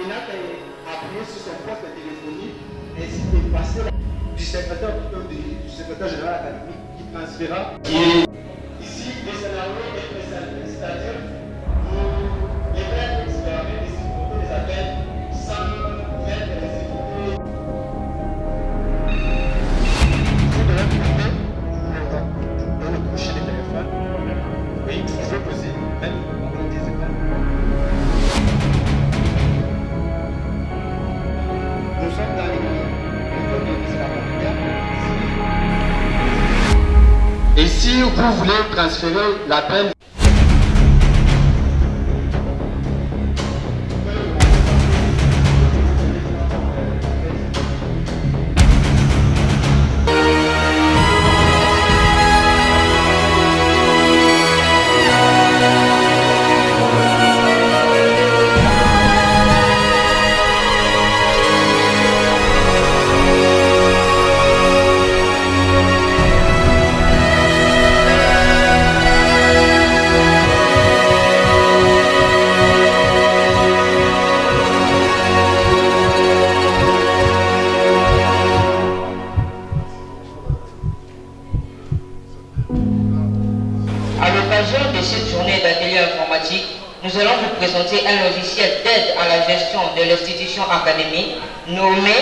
il n'a qu'à appuyer sur son poste de téléphonie ainsi que passer du secrétaire général académique qui transférera. Ici, les scénarios et les c'est-à-dire pour les maîtres expérimentés des difficultés, les appels sans mettre les difficultés. Vous devez poser dans le coucher des téléphones. Oui, il faut poser. Même on dit c'est pas. Nous sommes dans l'école de l'islam. Et si vous voulez transférer la peine, nous allons vous présenter un logiciel d'aide à la gestion de l'institution académique nommé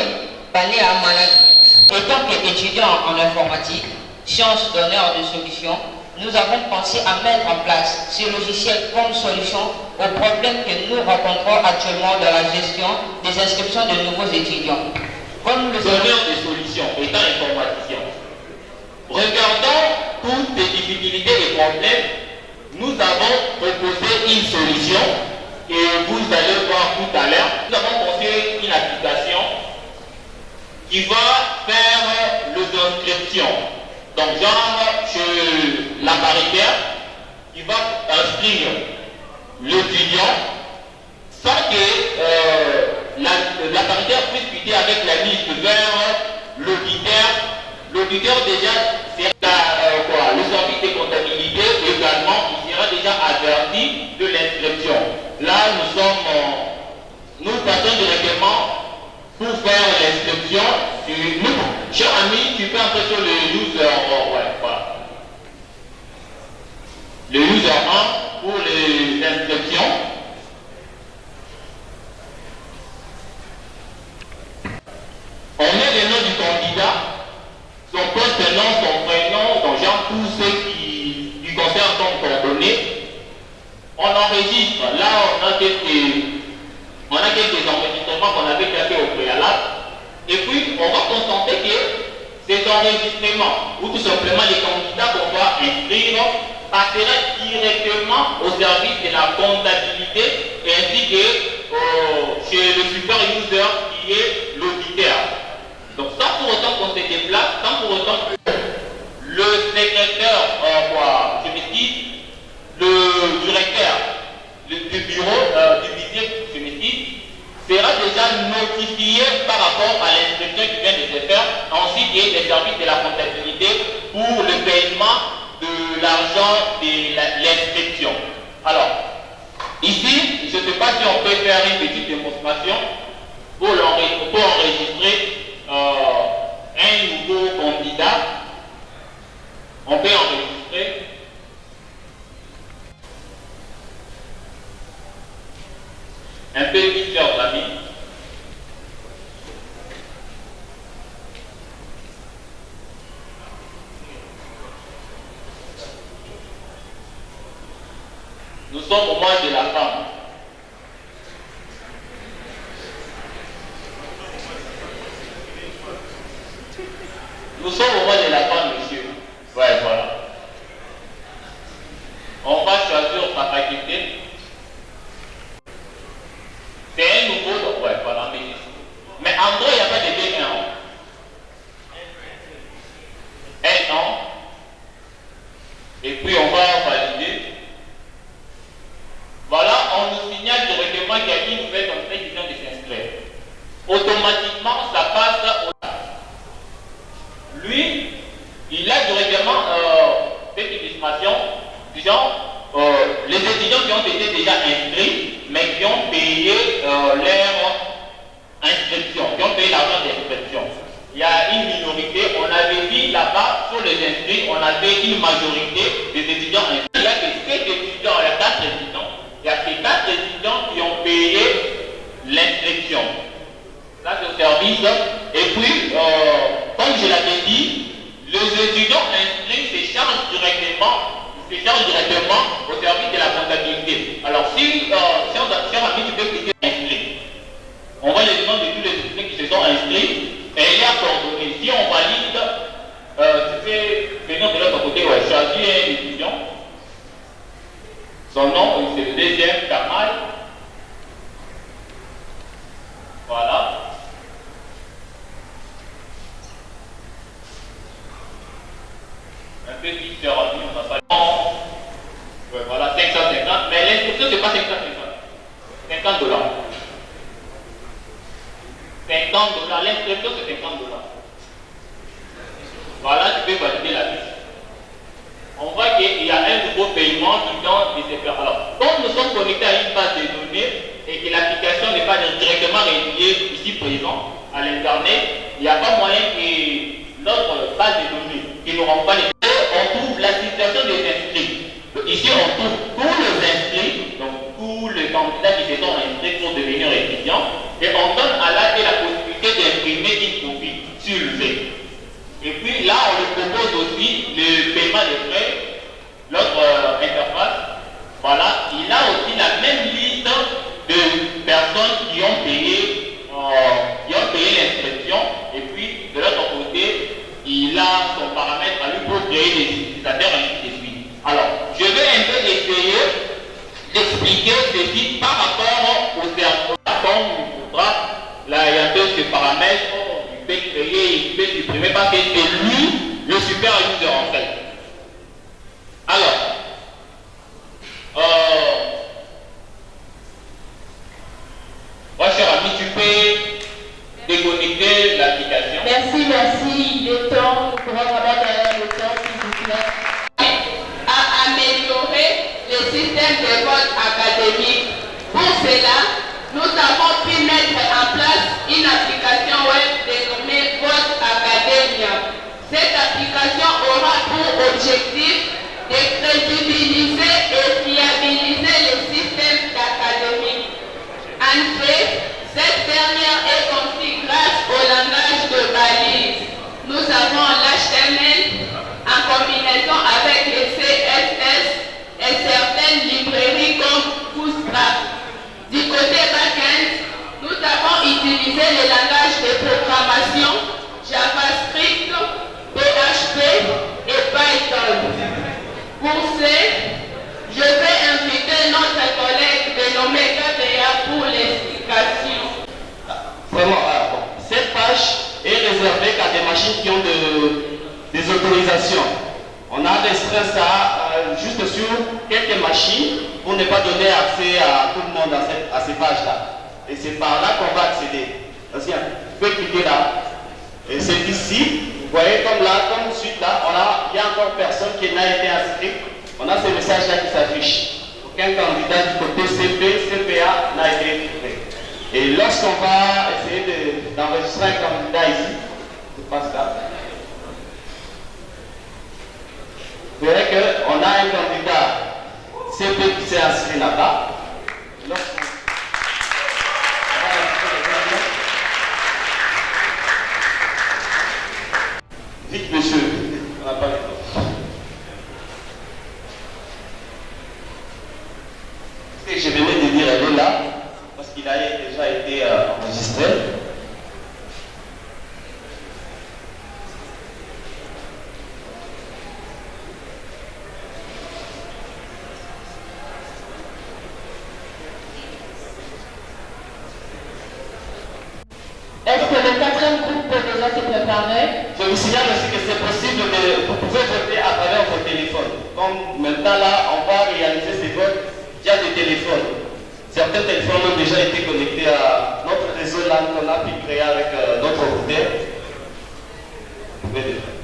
Panea Management. Étant qu'étudiant en informatique, sciences donneur de solutions, nous avons pensé à mettre en place ce logiciel comme solution aux problèmes que nous rencontrons actuellement dans la gestion des inscriptions de nouveaux étudiants. Comme le donneur de solutions étant informaticien, regardant toutes les difficultés et problèmes, nous avons proposé une solution et vous allez voir tout à l'heure. Nous avons pensé une application qui va faire les inscriptions. Donc genre chez la paritaire, qui va inscrire l'étudiant sans que la paritaire puisse quitter avec la liste vers l'auditeur. L'auditeur déjà c'est le service de comptabilité également déjà averti de l'inscription. Là, nous passons directement pour faire l'inscription. Cher ami, tu peux entrer sur le user, voilà. Le user 1 pour les inscriptions. On met le nom du candidat, son poste, nom, son prénom, donc genre tous ceux qui lui concernent sont coordonnées. On enregistre, là on a quelques enregistrements qu'on avait déjà fait au préalable, et puis on va constater que ces enregistrements, ou tout simplement les candidats qu'on va inscrire, passera directement au service de la comptabilité, ainsi que chez le super user qui est l'auditeur. Donc sans pour autant qu'on se déplace, sans pour autant que le secrétaire, le directeur du bureau du visite sera déjà notifié par rapport à l'inscription qui vient de se faire, ainsi que les services de la comptabilité pour le paiement de l'argent de l'inscription. Alors, ici, je ne sais pas si on peut faire une petite démonstration pour enregistrer un nouveau candidat. On peut enregistrer. Un peu vite, chers amis. Nous sommes au mois de la femme. Nous sommes au mois de la femme, monsieur. Ouais, voilà. On va choisir sa faculté. C'est un nouveau, donc ouais, voilà, mais en gros, il n'y a pas de B1. Un an. Et puis on va valider. Voilà, on nous signale directement qu'il y a une nouvelle entrée qui vient de s'inscrire. Automatiquement, ça passe au... Lui, avait dit là-bas, sur les inscrits, on avait une majorité des étudiants inscrits. Il y a que 7 étudiants, il y a 4 étudiants. Il y a que 4 étudiants qui ont payé l'inscription. Ça, c'est au service. Et puis, comme je l'avais dit, les étudiants inscrits se chargent directement au service de la comptabilité. Alors, si cher ami, tu peux cliquer inscrit. On voit les noms de tous les étudiants qui se sont inscrits et il y a coordonné. Si on valide, tu peux venir de l'autre côté, ouais, choisir un étudiant. Son nom, c'est le deuxième, Kamal. Voilà. Un peu différent, on n'a pas. Ouais, voilà, 550, mais l'inscription, c'est pas 550. 50 $. 50 $, l'inscription, c'est 50 $. Voilà, tu peux valider la liste. On voit qu'il y a un nouveau paiement qui tente de se faire. Alors, comme nous sommes connectés à une base de données et que l'application n'est pas directement reliée ici présent à l'internet, il n'y a pas moyen que notre base de données qui nous renvoie les données, on trouve la situation des inscrits. Ici, on trouve tous les inscrits, donc tous les candidats qui se sont inscrits pour devenir étudiants, et on donne à l'AD la possibilité d'imprimer une copie sur le fait. Et puis là, on lui propose aussi le paiement des frais, l'autre interface. Voilà, il a aussi la même liste de personnes qui ont payé l'inscription. Et puis, de l'autre côté, il a son paramètre à lui pour créer des utilisateurs ainsi de suite. Alors, je vais un peu essayer d'expliquer ceci par rapport au cerveau. Comme il faudra, là, il y a un peu ce paramètre. Il peut créer, il peut supprimer parce que c'est lui le super user en fait. Alors, moi cher ami, tu peux déconnecter l'application. Merci, il est temps, nous pourrons remettre derrière le temps s'il vous plaît. À améliorer le système de vote académique. Pour cela, nous avons pu mettre en place une application web dénommée Vote Academia. Cette application aura pour objectif de crédibiliser et fiabiliser le système académique. En fait, cette dernière est conçue grâce au langage de balise. Nous avons l'HTML en combinaison avec le CSS et certaines librairies comme Bootstrap. Du côté back-end, nous avons utilisé le langage de programmation JavaScript, PHP et Python. Pour ce, je vais inviter notre collègue dénommé Gabriel pour l'explication. Vraiment, cette page est réservée qu'à des machines qui ont des autorisations. On a restreint ça juste sur quelques machines pour ne pas donner accès à tout le monde à ces pages-là. Et c'est par là qu'on va accéder. Parce qu'il peut cliquer là. Et c'est ici, vous voyez comme là, comme suite là, il y a encore personne qui n'a été inscrit. On a ce message-là qui s'affiche. Aucun candidat du côté CP, CPA n'a été fait. Et lorsqu'on va essayer d'enregistrer un candidat ici, je passe là. Vous verrez qu'on a un candidat CP qui s'est inscrit là-bas. Vite, monsieur, on n'a pas le temps. Ce que je venais de dire, elle est là, parce qu'il a déjà été enregistré. Est-ce que le quatrième groupe peut déjà se préparer? Je vous signale aussi que c'est possible que vous pouvez voter à travers vos téléphones. Comme maintenant là, on va réaliser ces votes via des téléphones. Certains téléphones ont déjà été connectés à notre réseau LAN qu'on a pu créer avec d'autres routeurs. Vous pouvez le faire.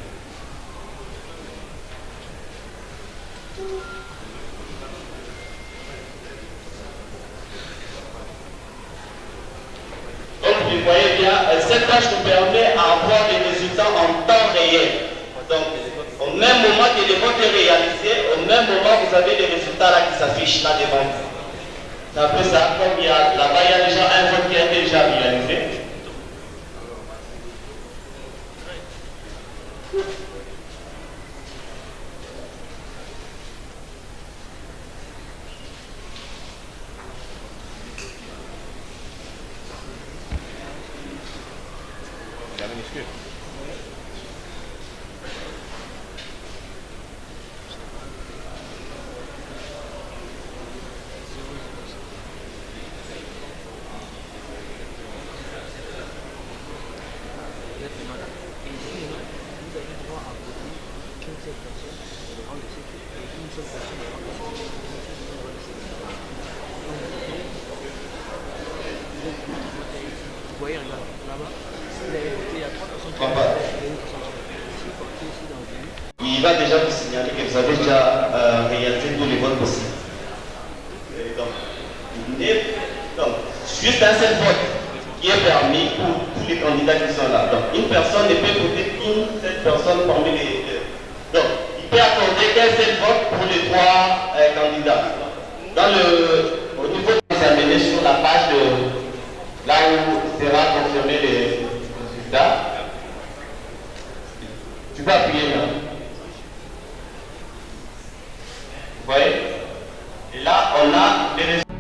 Donc, vous voyez bien, cette tâche nous permet d'avoir des résultats faisant en temps réel. Donc, au même moment que le vote est réalisé, au même moment, vous avez les résultats là qui s'affichent là devant vous. C'est un peu ça, comme il y a là-bas, il y a déjà un vote qui a été déjà réalisé. Il va déjà vous signaler que vous avez déjà réalisé tous les votes possibles. Donc, juste un seul vote qui est permis pour tous les candidats qui sont là. Donc, une personne ne peut voter qu'une seule personne parmi les deux. Donc, il peut accorder qu'un seul vote pour les trois candidats. Au niveau des amenés sur la page là où sera confirmé les résultats, tu peux appuyer là. Vous voyez? Et là, on a les résultats.